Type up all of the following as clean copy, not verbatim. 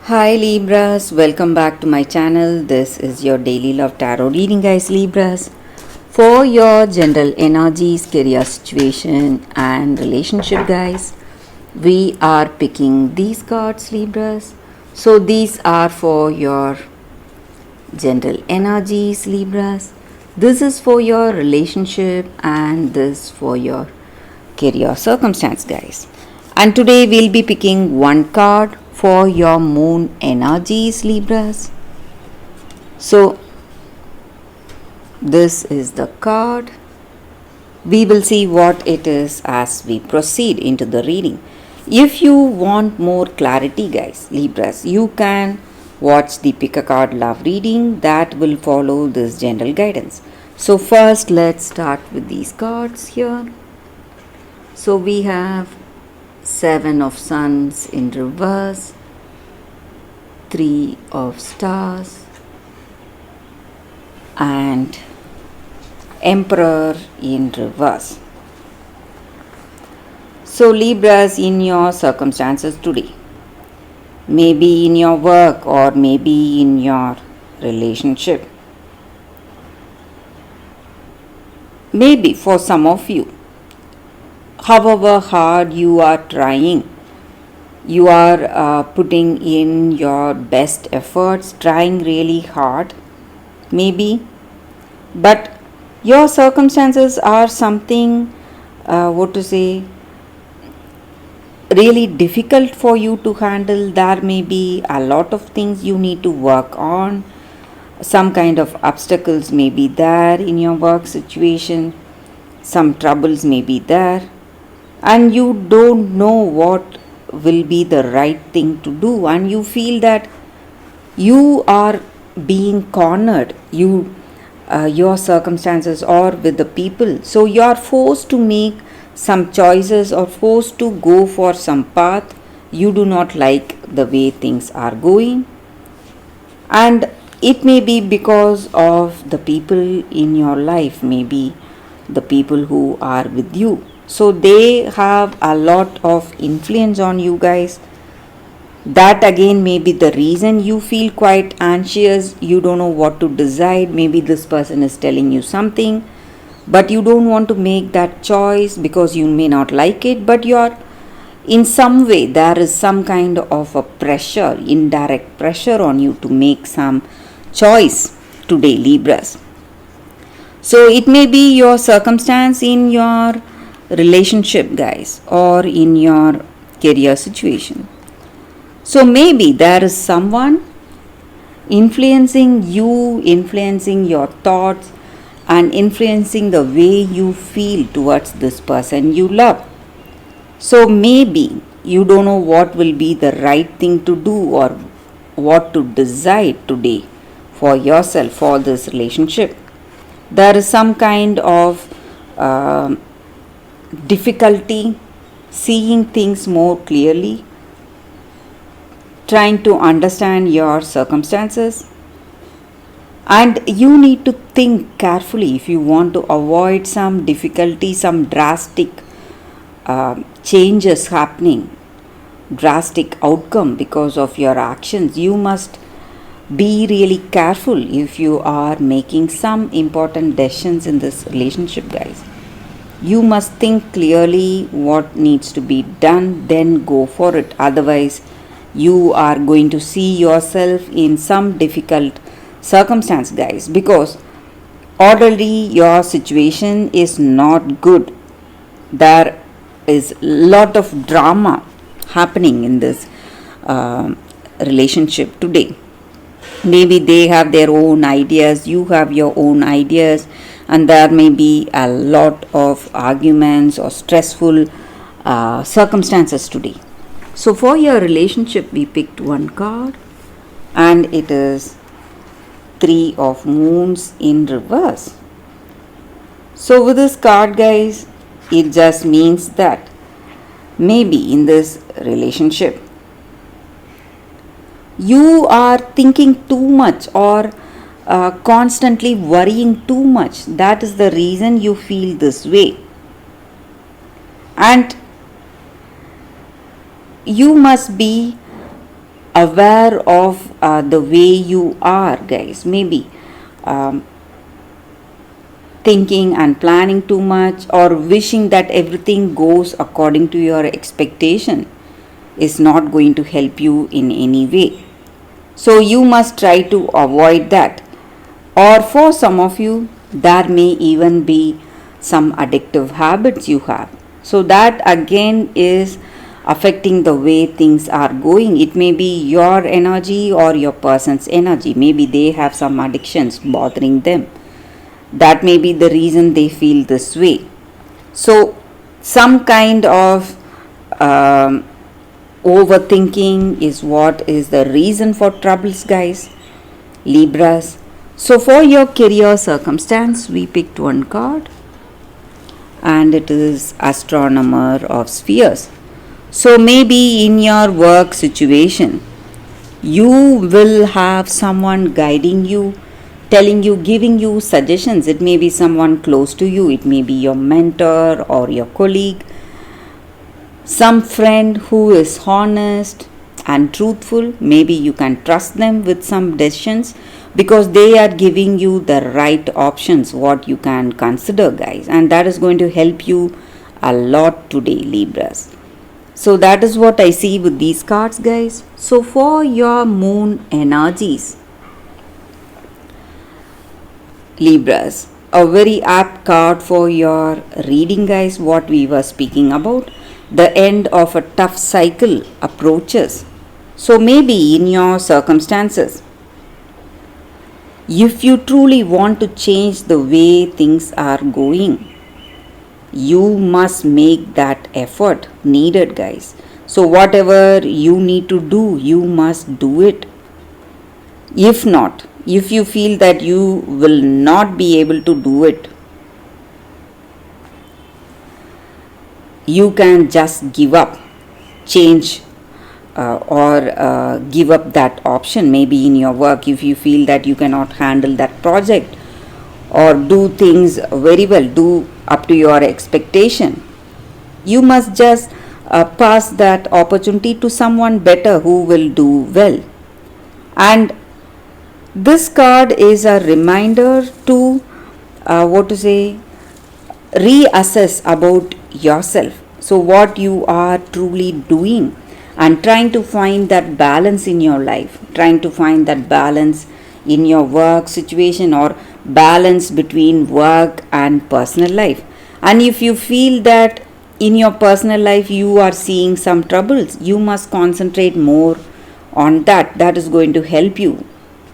Hi Libras, welcome back to my channel. This is your daily love tarot reading, guys. Libras, for your general energies, career situation, and relationship, guys. We are picking these cards, Libras. So these are for your general energies, Libras. This is for your relationship, and this for your career circumstance, guys. And today we'll be picking one card for your moon energies, Libras. So this is the card. We will see what it is as we proceed into the reading. If you want more clarity, guys, Libras, you can watch the pick a card love reading that will follow this general guidance. So first let's start with these cards here. So we have Seven of Suns in reverse, Three of Stars, and Emperor in reverse. So Libras, in your circumstances today, maybe in your work or maybe in your relationship, maybe for some of you, however hard you are trying, you are putting in your best efforts, trying really hard, maybe, but your circumstances are something, really difficult for you to handle. There may be a lot of things you need to work on. Some kind of obstacles may be there in your work situation, some troubles may be there, and you don't know what will be the right thing to do, and you feel that you are being cornered, your circumstances or with the people, so you are forced to make some choices or forced to go for some path. You do not like the way things are going, and it may be because of the people in your life, maybe the people who are with you, so they have a lot of influence on you, guys. That again may be the reason you feel quite anxious. You don't know what to decide. Maybe this person is telling you something, but you don't want to make that choice because you may not like it, but you are in some way, there is some kind of a pressure, indirect pressure on you to make some choice today, Libras. So it may be your circumstance in your relationship, guys, or in your career situation. So maybe there is someone influencing you, influencing your thoughts, and influencing the way you feel towards this person you love. So maybe you don't know what will be the right thing to do or what to decide today for yourself for this relationship. There is some kind of difficulty seeing things more clearly, trying to understand your circumstances, and you need to think carefully if you want to avoid some difficulty, some drastic changes happening, drastic outcome because of your actions. You must be really careful if you are making some important decisions in this relationship, guys. You must think clearly what needs to be done, then go for it. Otherwise, you are going to see yourself in some difficult circumstance, guys, because already your situation is not good. There is a lot of drama happening in this relationship today. Maybe they have their own ideas, you have your own ideas, and there may be a lot of arguments or stressful circumstances today. So for your relationship, we picked one card, and it is Three of Moons in reverse. So with this card, guys, it just means that maybe in this relationship you are thinking too much or constantly worrying too much. That is the reason you feel this way, and you must be aware of the way you are, guys. Maybe um, thinking and planning too much, or wishing that everything goes according to your expectation is not going to help you in any way. So you must try to avoid that. Or for some of you, there may even be some addictive habits you have. So that again is affecting the way things are going. It may be your energy or your person's energy. Maybe they have some addictions bothering them. That may be the reason they feel this way. So, some kind of um, overthinking is what is the reason for troubles, guys. Libras. So, for your career circumstance, we picked one card, and it is Astronomer of Spheres. So, maybe in your work situation, you will have someone guiding you, telling you, giving you suggestions. It may be someone close to you, it may be your mentor or your colleague, some friend who is honest and truthful. Maybe you can trust them with some decisions because they are giving you the right options, what you can consider, guys, and that is going to help you a lot today, Libras. So that is what I see with these cards, guys. So for your moon energies, Libras, a very apt card for your reading, guys, what we were speaking about. The end of a tough cycle approaches. So maybe in your circumstances, if you truly want to change the way things are going, you must make that effort needed, guys. So whatever you need to do, you must do it. If not, if you feel that you will not be able to do it, you can just give up, change, or give up that option. Maybe in your work, if you feel that you cannot handle that project or do things very well, do up to your expectation, you must just pass that opportunity to someone better who will do well. And this card is a reminder to what to say, reassess about yourself. So what you are truly doing, and trying to find that balance in your life, trying to find that balance in your work situation, or balance between work and personal life. And if you feel that in your personal life you are seeing some troubles, you must concentrate more on that. That is going to help you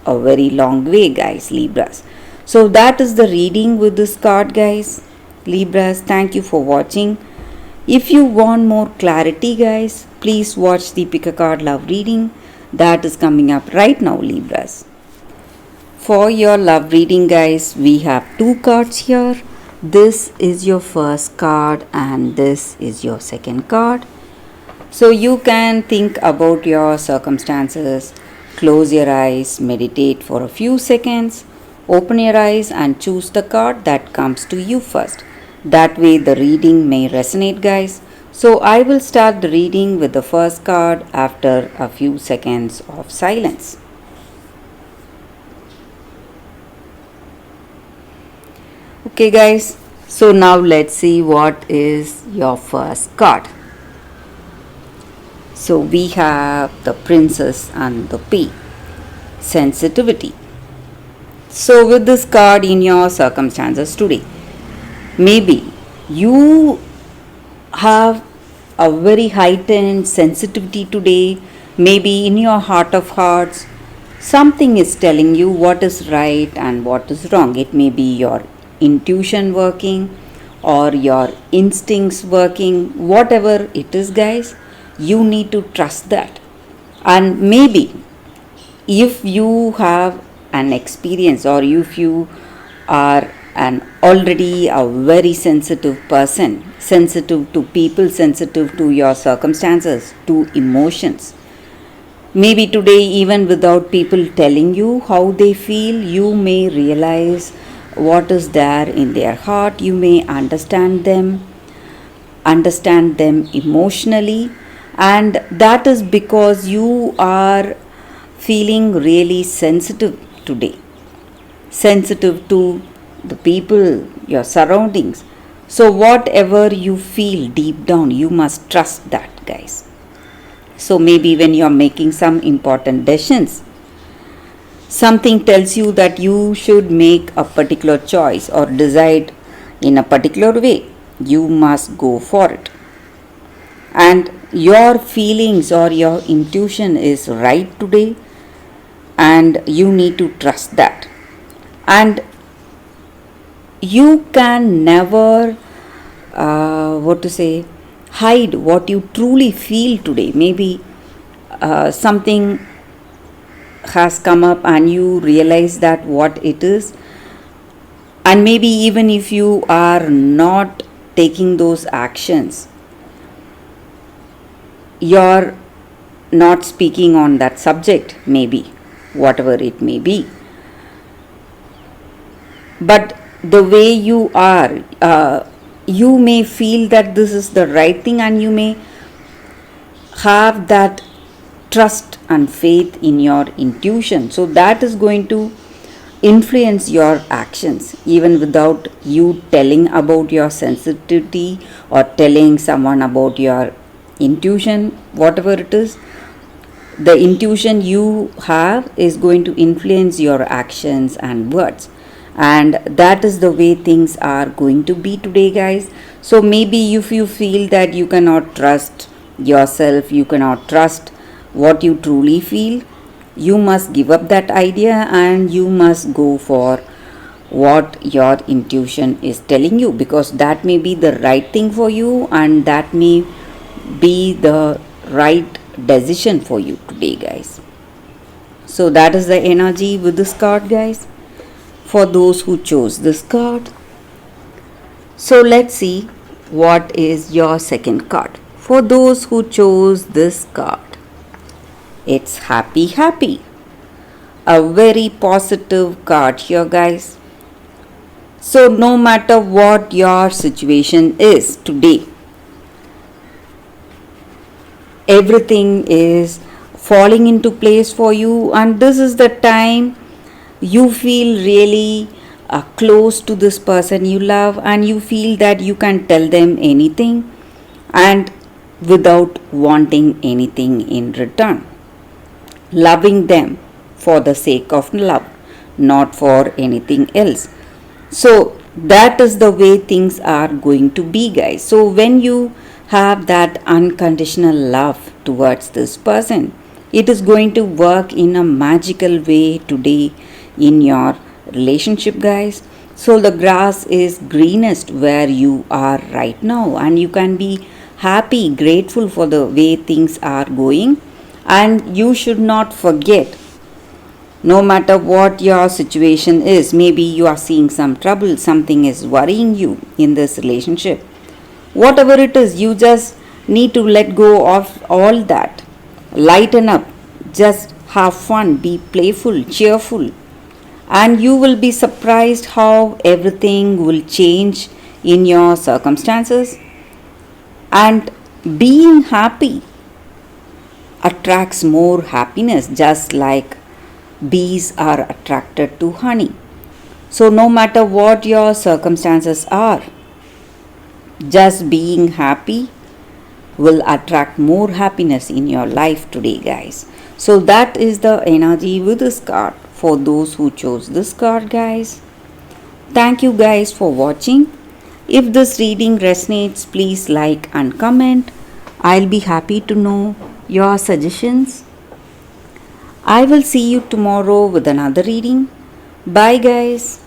a very long way, guys, Libras. So that is the reading with this card, guys, Libras. Thank you for watching. If you want more clarity, guys, please watch the Pick a Card Love reading that is coming up right now, Libras. For your love reading, guys, we have two cards here. This is your first card and this is your second card. So you can think about your circumstances, close your eyes, meditate for a few seconds, open your eyes and choose the card that comes to you first. That way the reading may resonate, guys. So I will start the reading with the first card after a few seconds of silence. Okay, guys, so now let's see what is your first card. So we have the Princess and the P, sensitivity. So with this card in your circumstances today, maybe you have a very heightened sensitivity today. Maybe in your heart of hearts, something is telling you what is right and what is wrong. It may be your intuition working or your instincts working, whatever it is, guys, you need to trust that. And maybe if you have an experience, or if you are an already a very sensitive person, sensitive to people, sensitive to your circumstances, to emotions, maybe today, even without people telling you how they feel, you may realize what is there in their heart. You may understand them emotionally, and that is because you are feeling really sensitive today, sensitive to the people, your surroundings. So, whatever you feel deep down, you must trust that, guys. So, maybe when you're making some important decisions, something tells you that you should make a particular choice or decide in a particular way, you must go for it. And your feelings or your intuition is right today, and you need to trust that. And you can never, what to say, hide what you truly feel today. Maybe something has come up and you realize that what it is, and maybe even if you are not taking those actions, you're not speaking on that subject, maybe whatever it may be, but the way you are, you may feel that this is the right thing, and you may have that trust and faith in your intuition. So that is going to influence your actions even without you telling about your sensitivity or telling someone about your intuition, whatever it is. The intuition you have is going to influence your actions and words, and that is the way things are going to be today, guys. So maybe if you feel that you cannot trust yourself, you cannot trust what you truly feel, you must give up that idea and you must go for what your intuition is telling you, because that may be the right thing for you and that may be the right decision for you today, guys. So that is the energy with this card, guys, for those who chose this card. So let's see what is your second card. For those who chose this card, it's happy, happy. A very positive card here, guys. So no matter what your situation is today, everything is falling into place for you, and this is the time you feel really close to this person you love, and you feel that you can tell them anything and without wanting anything in return, loving them for the sake of love, not for anything else. So that is the way things are going to be, guys. So when you have that unconditional love towards this person, it is going to work in a magical way today in your relationship, guys. So the grass is greenest where you are right now, and you can be happy, grateful for the way things are going. And you should not forget, no matter what your situation is, maybe you are seeing some trouble, something is worrying you in this relationship, whatever it is, you just need to let go of all that. Lighten up, just have fun, be playful, cheerful, and you will be surprised how everything will change in your circumstances. And being happy attracts more happiness, just like bees are attracted to honey. So no matter what your circumstances are, just being happy will attract more happiness in your life today, guys. So that is the energy with this card for those who chose this card, guys. Thank you guys for watching. If this reading resonates, please like and comment. I'll be happy to know your suggestions. I will see you tomorrow with another reading. Bye, guys.